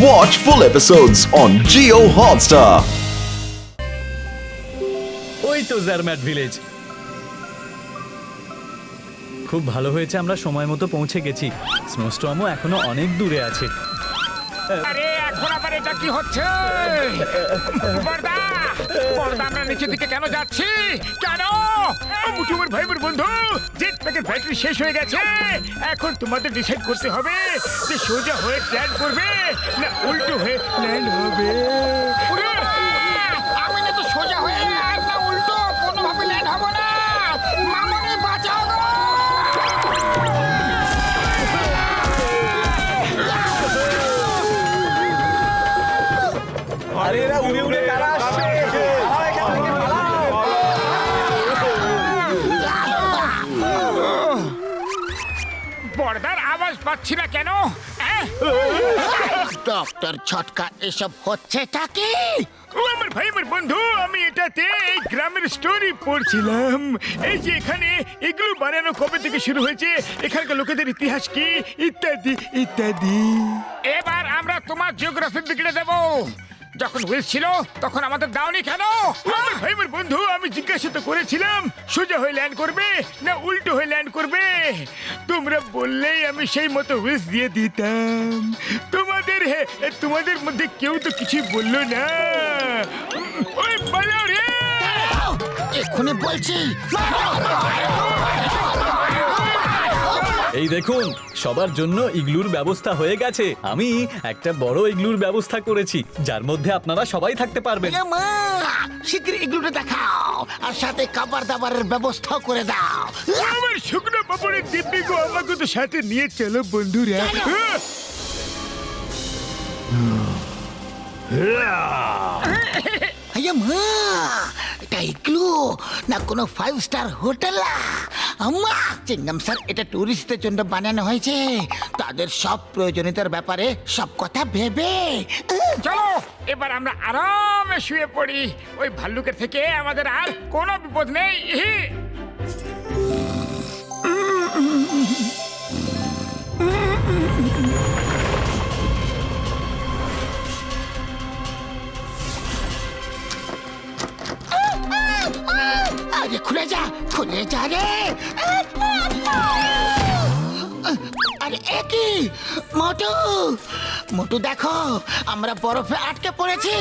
Watch full episodes on Jio Hotstar. ওই তো Zermatt village. খুব ভালো হয়েছে আমরা সময় মতো পৌঁছে গেছি। স্নোস্টর্মও এখনো অনেক দূরে আছে। আরে এখন আবার এটা কি হচ্ছে? বর্দা বর্দা, আমরা নিচের দিকে কেন যাচ্ছি? কেন? মুটুমের ভাইয়ের বন্ধু, জেট প্যাকের ব্যাটারি শেষ হয়ে গেছে। এখন তোমাদের ডিসাইড করতে হবে যে সোজা হয়ে প্ল্যান করবে না উল্টো হয়ে প্ল্যান হবে। আমি না তো সোজা হয়ে আর না উল্টো কোনোভাবে ল্যান্ড হব না। মামনি বাঁচাও গো! আরে এরা উড়ে উড়ে কারা আসছে? বর্দার আওয়াজ পাচ্ছি না কেন? ডক্টর ছটকা, এসব হচ্ছেটা কি? ও আমার ভাই, আমার বন্ধু, আমি এটাতে এই গ্রামের স্টোরি পড়ছিলাম। এই যে এখানে এগুলো বানানো কবে থেকে শুরু হয়েছে, এখানকার লোকেদের ইতিহাস কি, ইত্যাদি ইত্যাদি। এবার আমরা তোমার জিওগ্রাফি বিগড়ে দেব। যখন হুইল ছিল তখন আমাদের দাওনি কেন? আমার ভাই, আমার বন্ধু, আমি জিজ্ঞাসা তো করেছিলাম সোজা হয়ে ল্যান্ড করবে না উল্টো হয়ে ল্যান্ড করবে। তোমরা বললেই আমি সেই মতো হুইলস দিয়ে দিতাম। তোমাদের মধ্যে কেউ তো কিছুই বললো না। ওই বলো রে! এক্ষুনি বলছি। এই দেখুন, সবার জন্য ইগলুর ব্যবস্থা হয়ে গেছে। আমি একটা বড় ইগলুর ব্যবস্থা করেছি, যার মধ্যে আপনারা সবাই থাকতে পারবেন। এ মা, শিগগিরই এগুলোটা দেখাও আর সাথে খাবার দাবারের ব্যবস্থাও করে দাও। আমার শুকনো পাপড়ের দিব্যি গো, আমাকে তো সাথে নিয়ে চলো বন্ধুরা। আরে মা, এটা ইগলু না কোনো 5 স্টার হোটেল? আম্মা, চিংগাম স্যার, এটা টুরিস্টদের জন্য বানানো হয়েছে, তাদের সব প্রয়োজনীয়তার ব্যাপারে সব কথা ভেবে। চলো এবার আমরা আরামে শুয়ে পড়ি। ওই ভাল্লুকের থেকে আমাদের আর কোনো বিপদ নেই। আরে খুলে যা রে। আরে একই মোটু, মোটু দেখো, আমরা বরফে আটকে পড়েছি।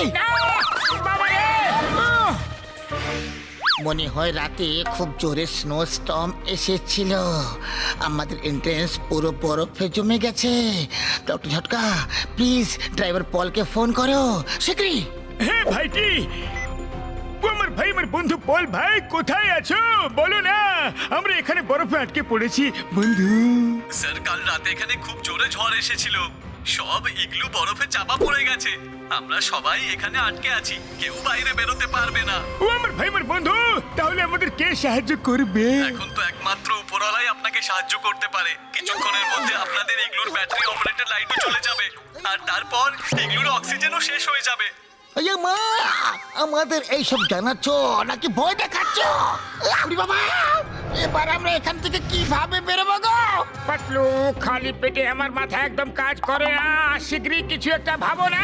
মনে হয় রাতে খুব জোরে স্নো স্টর্ম এসেছিল, আমাদের এন্ট্রেন্স পুরো বরফে জমে গেছে। ডক্টর ঝটকা, প্লিজ ড্রাইভার পলকে ফোন করো শীঘ্রই। হ্যাঁ ভাইটি, আমার ভাই, আমার বন্ধু পল ভাই, কোথায় আছো বলো না? আমরা এখানে বরফে আটকে পড়েছি বন্ধু। স্যার, কাল রাতে এখানে খুব জোরে ঝড় এসেছিল, সব ইগলু বরফে চাপা পড়ে গেছে। আমরা সবাই এখানে আটকে আছি, কেউ বাইরে বেরোতে পারবে না। ও আমার ভাই, আমার বন্ধু, তাহলে আমাদের কে সাহায্য করবে? এখন তো একমাত্র উপরওয়ালাই আপনাকে সাহায্য করতে পারে। কিছুক্ষণের মধ্যে আপনাদের ইগলুর ব্যাটারি অপারেটেড লাইটও চলে যাবে, আর তারপর ইগলুর অক্সিজেনও শেষ হয়ে যাবে। আরে মা, আমাদের এইসব জানাচ্ছ নাকি ভয় দেখাচ্ছ? বাবা, এবার আমরা এখান থেকে কিভাবে বেরোবো গো? পাতলু, খালি পেটে আমার মাথা একদম কাজ করে না। শীঘ্রই কিছু একটা ভাবো না।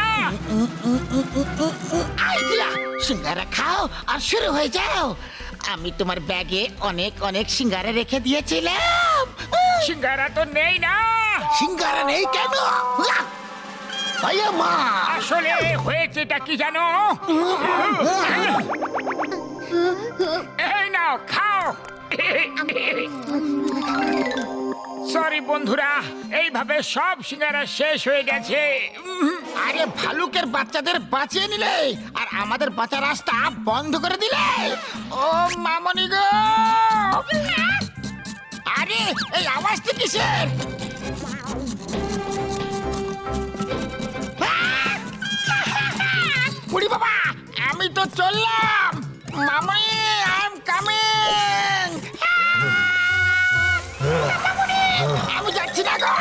আইডিয়া, সিঙ্গারা খাও আর শুরু হয়ে যাও। আমি তোমার ব্যাগে অনেক অনেক সিঙ্গারা রেখে দিয়েছিলাম। সিঙ্গারা তো নেই না। সিঙ্গারা নেই কেন? আরে মা, আসলে হয়েছেটা কি জানো? এই নাও, খাও। সরি বন্ধুরা, এইভাবে সব সিঙ্গারা শেষ হয়ে গেছে। আরে ভালুকের বাচ্চাদের বাঁচিয়ে নিলে আর আমাদের বাঁচার রাস্তা বন্ধ করে দিলে। ও মামনি গো, আরে এই আওয়াজটা কিসের? পুরি বাবা, আমি তো চললাম। মামনি, আই এম কামিং। আমি যাচ্ছি না গো।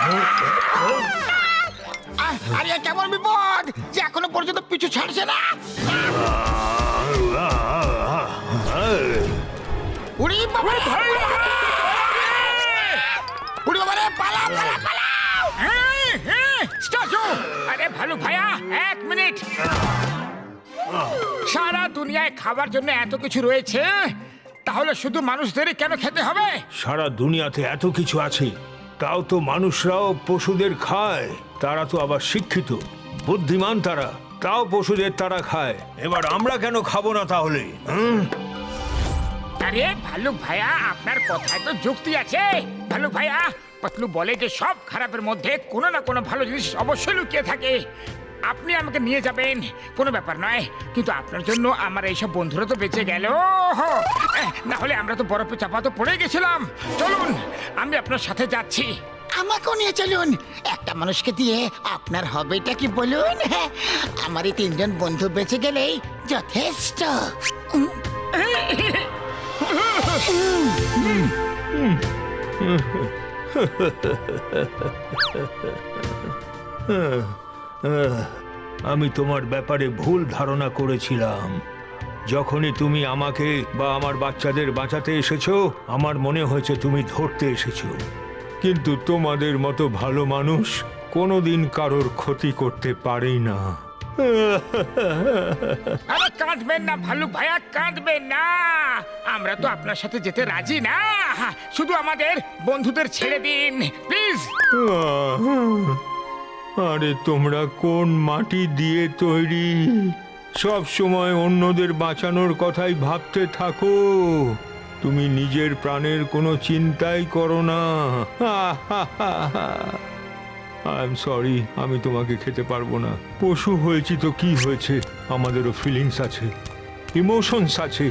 আরে কেমন বিপদ যে এখনো পর্যন্ত পিছু ছাড়ছে না। উড়ি বাবা, উড়ি বাবা রে, পালা পালা পালা। স্ট্যাচু, আরে আরে ভালু ভাইয়া, 1 মিনিট। সারা দুনিয়ায় খাবার জন্য এত কিছু রয়েছে, তাহলে শুধু মানুষদেরই কেন খেতে হবে? সারা দুনিয়াতে এত কিছু আছে, তাও তো মানুষরাও পশুদের খায়। তারা তো আবার শিক্ষিত, বুদ্ধিমান, তাও পশুদের তারা খায়। এবার আমরা কেন খাবো না তাহলে? আরে ভালু ভাইয়া, আপনার কথায় তো যুক্তি আছে। ভালু ভাইয়া, পাতলু বলে যে সব খারাপের মধ্যে কোনো না কোনো ভালো জিনিস অবশ্যই লুকিয়ে থাকে। আপনি আমাকে নিয়ে যাবেন, কোনো ব্যাপার নয়, কিন্তু আপনার জন্য আমার এইসব বন্ধুরা তো বেঁচে গেল। না হলে আমরা তো বরফে চাপা তো পড়ে গেছিলাম। চলুন, আমি আপনার সাথে যাচ্ছি। আমাকেও নিয়ে চলুন। একটা মানুষকে দিয়ে আপনার হবেটা কি বলুন? আমার এই 3 জন বন্ধু বেঁচে গেলেই যথেষ্ট। আমি তোমার ব্যাপারে ভুল ধারণা করেছিলাম। যখনই তুমি আমাকে বা আমার বাচ্চাদের বাঁচাতে এসেছো, আমার মনে হয়েছে তুমি ধরতে এসেছো। কিন্তু তোমাদের মতো ভালো মানুষ কোনোদিন কারোর ক্ষতি করতে পারেই না। আরে কাঁদবেন না ভালু ভাইয়া, কাঁদবেন না। আমরা তো আপনার সাথে যেতে রাজি না। শুধু আমাদের বন্ধুদের ছেড়ে দিন প্লিজ। আরে তোমরা কোন মাটি দিয়ে তৈরি? সব সময় অন্যদের বাঁচানোর কথাই ভাবতে থাকো। তুমি নিজের প্রাণের কোনো চিন্তাই করো না। আই এম সরি, আমি তোমাকে খেতে পারবো না। পশু হয়েছি তো কি হয়েছে, আমাদেরও ফিলিংস আছে, ইমোশনস আছে।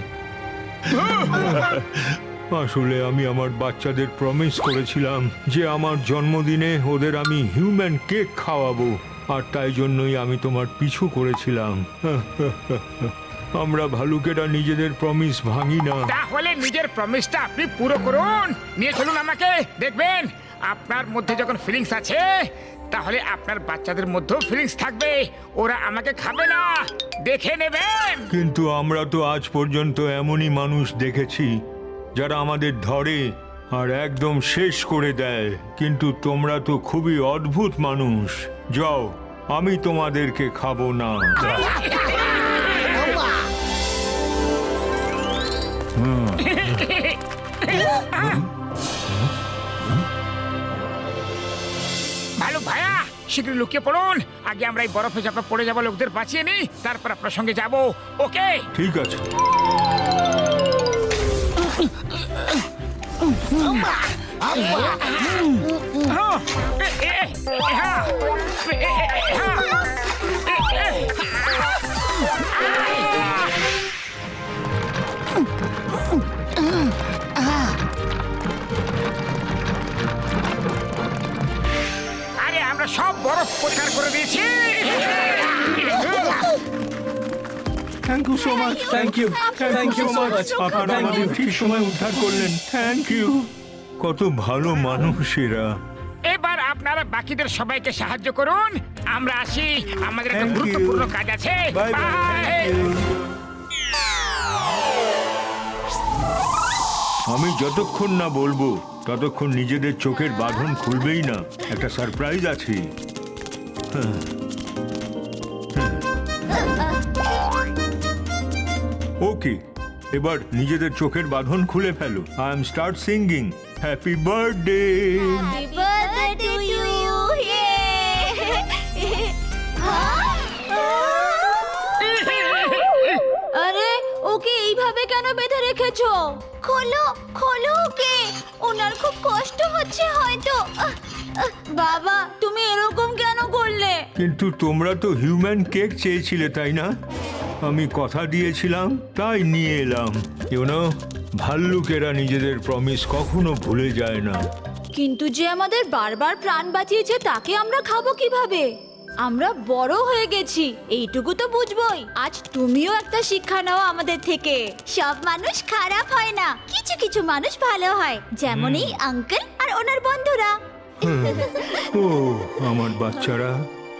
আসলে আমি আমার বাচ্চাদের প্রমিস করেছিলাম যে আমার জন্মদিনে ওদের আমি হিউম্যান কেক খাওয়াবো, আর তাই জন্যই আমি তোমার পিছু করেছিলাম। আমরা ভালুকেরা নিজেদের প্রমিস ভাঙি না। তাহলে নিজের প্রমিসটা আপনি পুরো করুন। নিয়ে চলুন আমাকে। দেখবেন আপনার মধ্যে যখন ফিলিংস আছে, তাহলে আপনার বাচ্চাদের মধ্যেও ফিলিংস থাকবে। ওরা আমাকে খাবে না, দেখে নেবেন। কিন্তু আমরা তো আজ পর্যন্ত এমনই মানুষ দেখেছি যারা আমাদের ধরে আর একদম শেষ করে দেয়। কিন্তু তোমরা তো খুবই অদ্ভুত মানুষ। যাও, আমি তোমাদেরকে খাবো না। ভালো ভাইয়া, শীঘ্রই লুকিয়ে পড়ুন। আগে আমরা এই বরফে চাপা পড়ে যাবো লোকদের বাঁচিয়ে নিই, তারপর আপনার সঙ্গে যাব। ওকে, ঠিক আছে। আরে আমরা সব বরফ পরিষ্কার করে দিয়েছি। Thank you so much. Thank you so much. আপনারা আমাদের ঠিক সময় উদ্ধার করলেন। Thank you. কত ভালো মানুষ এরা। এবার আপনারা বাকিদের সবাইকে সাহায্য করুন। আমরা আসি, আমাদের একটা Thank you. গুরুত্বপূর্ণ কাজ আছে। Bye bye. বাই। আমি যতক্ষণ না বলবো ততক্ষণ নিজেদের চোখের বাঁধন খুলবেই না। একটা সারপ্রাইজ আছে। ওকে, এবার নিজেদের চোখের বাঁধন খুলে ফেলো। I am start singing happy birthday. Happy birthday to you! আরে ওকে এইভাবে কেন বেঁধে রেখেছো? খোলো খোলো ওকে, ওনার খুব কষ্ট হচ্ছে হয়তো। বাবা, তুমি এরকম কেন করলে? কিন্তু তোমরা তো হিউম্যান কেক চেয়েছিলে, তাই না? আমি কথা দিয়েছিলাম, তাই নিয়ে এলাম। ইউনো, ভাল্লুকেরা নিজেদের প্রমিস কখনো ভুলে যায় না। কিন্তু যে আমাদের বারবার প্রাণ বাঁচিয়েছে তাকে আমরা খাবো কিভাবে? আমরা বড় হয়ে গেছি, এইটুকু তো বুঝবোই। আজ তুমিও একটা শিক্ষা নাও আমাদের থেকে। সব মানুষ খারাপ হয় না, কিছু কিছু মানুষ ভালো হয়, যেমন এই আঙ্কেল আর ওনার বন্ধুরা। ও আমার বাচ্চারা,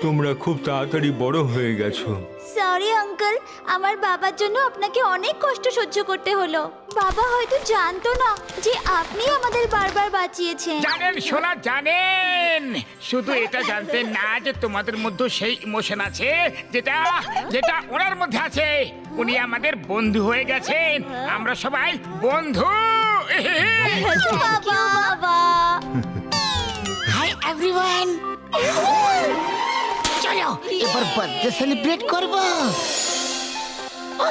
তোমরা খুব তাড়াতাড়ি বড় হয়ে গেছো। সরি আঙ্কেল, আমার বাবার জন্য আপনাকে অনেক কষ্ট সহ্য করতে হলো। বাবা হয়তো জানতো না যে আপনি আমাদের বারবার বাঁচিয়েছেন। জানেন সোনা, জানেন, শুধু এটা জানতেন না যে তোমাদের মধ্যে সেই ইমোশন আছে যেটা যেটা ওনার মধ্যে আছে। উনি আমাদের বন্ধু হয়ে গেছেন, আমরা সবাই বন্ধু। বাবা হাই এভরিওয়ান, চলো এবার বার্থডে সেলিব্রেট করব। ও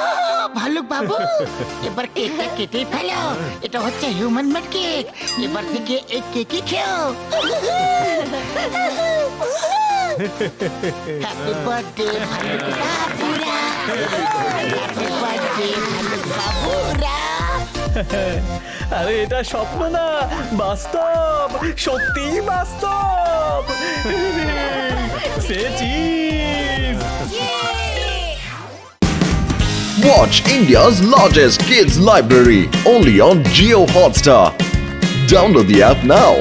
ভালুক বাবু, এবার কেকটা কেটেই ফেলো। এটা হচ্ছে হিউম্যান মেড কেক। এবার থেকে এই কেকই খেও। হ্যাপি বার্থডে ভালুক বাবুরা, হ্যাপি বার্থডে ভালুক বাবুরা। আরে এটা স্বপ্ন না, বাস্তব, সত্যিই বাস্তব। সে cheese. Watch India's largest kids library only on Geo Hotstar. Download the app now.